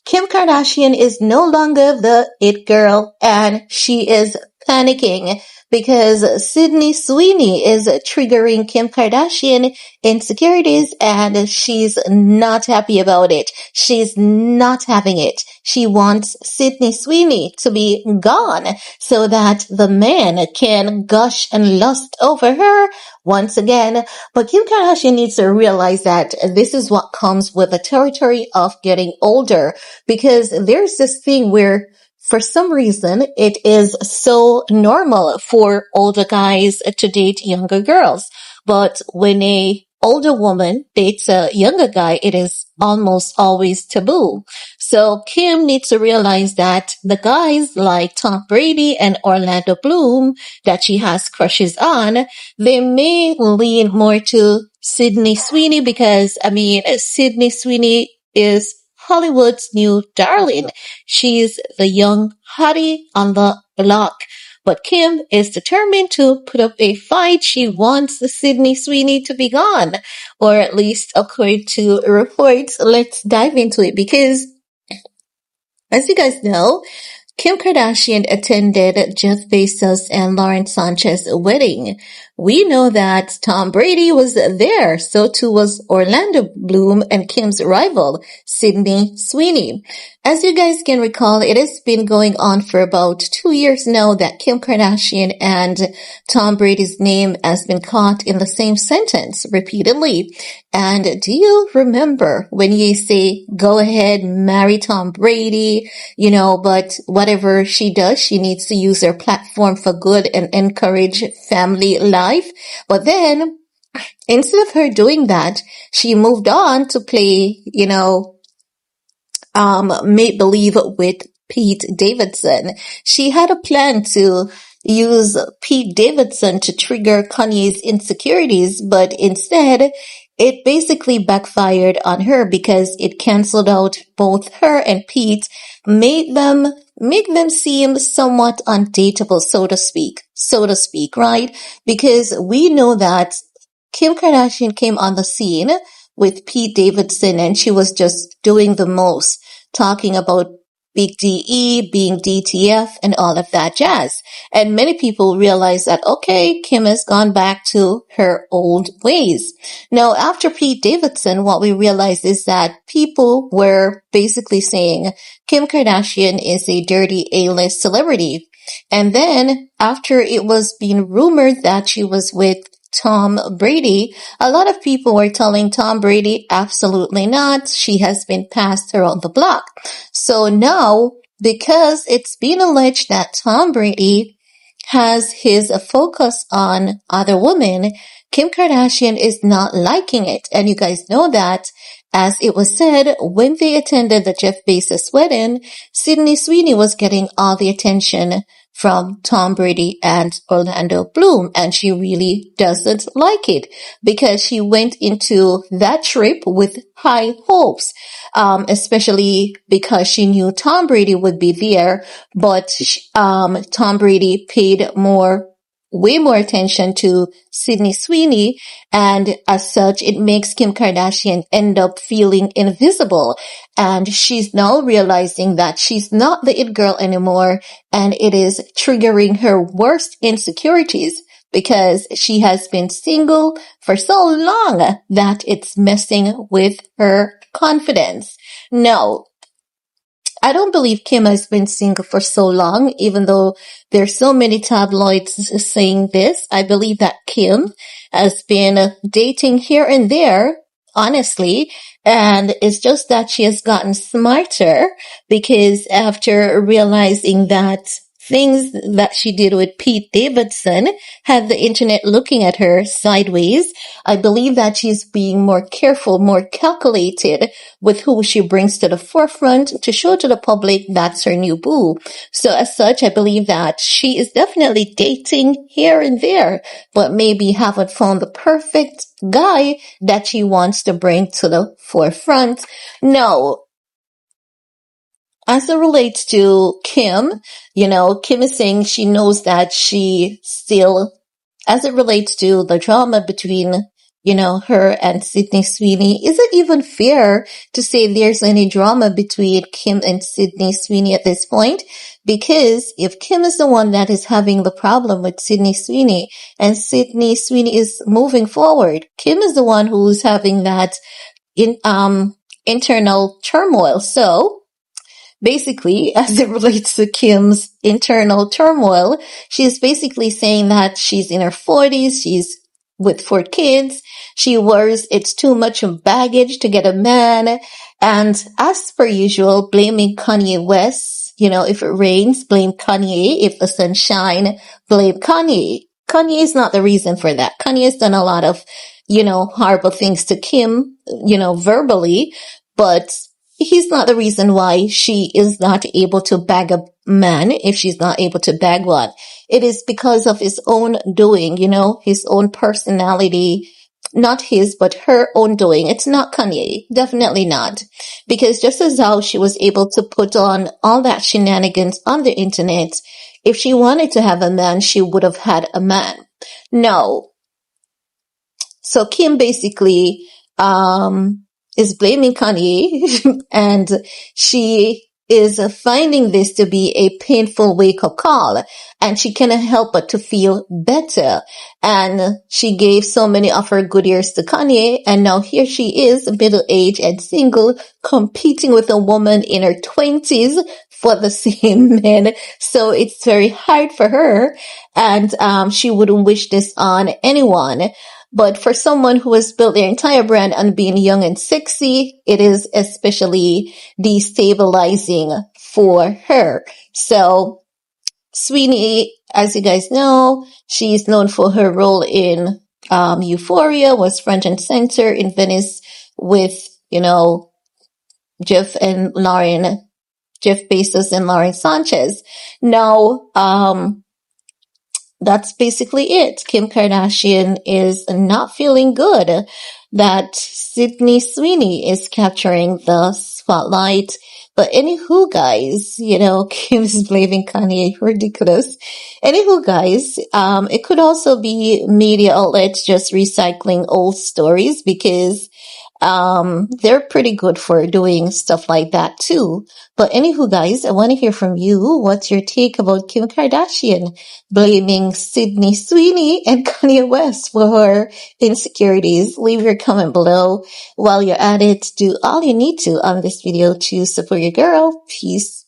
Kim Kardashian is no longer the it girl and she is panicking because Sydney Sweeney is triggering Kim Kardashian insecurities and she's not happy about it. She's not having it. She wants Sydney Sweeney to be gone so that the man can gush and lust over her once again. But Kim Kardashian needs to realize that this is what comes with the territory of getting older, because there's this thing where for some reason it is so normal for older guys to date younger girls. But when a older woman dates a younger guy, it is almost always taboo. So Kim needs to realize that the guys like Tom Brady and Orlandobloom that she has crushes on, they may lean more to Sydney Sweeney because, Sydney Sweeney is Hollywood's new darling. She's the young hottie on the block. But Kim is determined to put up a fight. She wants Sydney Sweeney to be gone, or at least according to reports. Let's dive into it because, as you guys know, Kim Kardashian attended Jeff Bezos and Lauren Sanchez's wedding. We know that Tom Brady was there, so too was Orlando Bloom and Kim's rival, Sydney Sweeney. As you guys can recall, it has been going on for about 2 years now that Kim Kardashian and Tom Brady's name has been caught in the same sentence repeatedly. And do you remember when you say, go ahead, marry Tom Brady, but whatever she does, she needs to use her platform for good and encourage family life. But then, instead of her doing that, she moved on to play, make believe with Pete Davidson. She had a plan to use Pete Davidson to trigger Kanye's insecurities, but instead, it basically backfired on her because it canceled out both her and Pete, make them seem somewhat undateable, so to speak, right? Because we know that Kim Kardashian came on the scene with Pete Davidson and she was just doing the most, talking about Big DE, being DTF, and all of that jazz. And many people realize that, okay, Kim has gone back to her old ways. Now, after Pete Davidson, what we realize is that people were basically saying Kim Kardashian is a dirty A-list celebrity. And then, after it was being rumored that she was with Tom Brady, a lot of people were telling Tom Brady, absolutely not. She has been passed around the block. So now, because it's been alleged that Tom Brady has his focus on other women, Kim Kardashian is not liking it. And you guys know that, as it was said, when they attended the Jeff Bezos wedding, Sydney Sweeney was getting all the attention from Tom Brady and Orlando Bloom, and she really doesn't like it because she went into that trip with high hopes, especially because she knew Tom Brady would be there, but Tom Brady paid way more attention to Sydney Sweeney, and as such, it makes Kim Kardashian end up feeling invisible, and she's now realizing that she's not the it girl anymore, and it is triggering her worst insecurities because she has been single for so long that it's messing with her confidence. Now, I don't believe Kim has been single for so long, even though there's so many tabloids saying this. I believe that Kim has been dating here and there, honestly, and it's just that she has gotten smarter because after realizing that things that she did with Pete Davidson had the internet looking at her sideways, I believe that she's being more careful, more calculated with who she brings to the forefront to show to the public that's her new boo. So as such, I believe that she is definitely dating here and there, but maybe haven't found the perfect guy that she wants to bring to the forefront. No. As it relates to Kim, Kim is saying she knows that she still, as it relates to the drama between, her and Sydney Sweeney. Is it even fair to say there's any drama between Kim and Sydney Sweeney at this point? Because if Kim is the one that is having the problem with Sydney Sweeney and Sydney Sweeney is moving forward, Kim is the one who's having that internal turmoil. So basically, as it relates to Kim's internal turmoil, she's basically saying that she's in her 40s, she's with 4 kids, she worries it's too much baggage to get a man, and as per usual, blaming Kanye West. If it rains, blame Kanye. If the sun shine, blame Kanye. Kanye is not the reason for that. Kanye has done a lot of, horrible things to Kim, verbally, but he's not the reason why she is not able to bag a man if she's not able to bag one. It is because of his own doing, his own personality, not his, but her own doing. It's not Kanye. Definitely not. Because just as how she was able to put on all that shenanigans on the internet, if she wanted to have a man, she would have had a man. No. So Kim basically, is blaming Kanye and she is finding this to be a painful wake-up call, and she cannot help but to feel better. And she gave so many of her good years to Kanye, and now here she is, middle-aged and single, competing with a woman in her 20s for the same men. So it's very hard for her, and she wouldn't wish this on anyone. But for someone who has built their entire brand on being young and sexy, it is especially destabilizing for her. So Sweeney, as you guys know, she's known for her role in Euphoria, was front and center in Venice with, Jeff Bezos and Lauren Sanchez. Now, that's basically it. Kim Kardashian is not feeling good that Sydney Sweeney is capturing the spotlight. But anywho, guys, Kim's blaming Kanye. Ridiculous. Anywho, guys, it could also be media outlets just recycling old stories because they're pretty good for doing stuff like that too. But anywho, guys, I want to hear from you. What's your take about Kim Kardashian blaming Sydney Sweeney and Kanye West for her insecurities? Leave your comment below. While you're at it, do all you need to on this video to support your girl. Peace.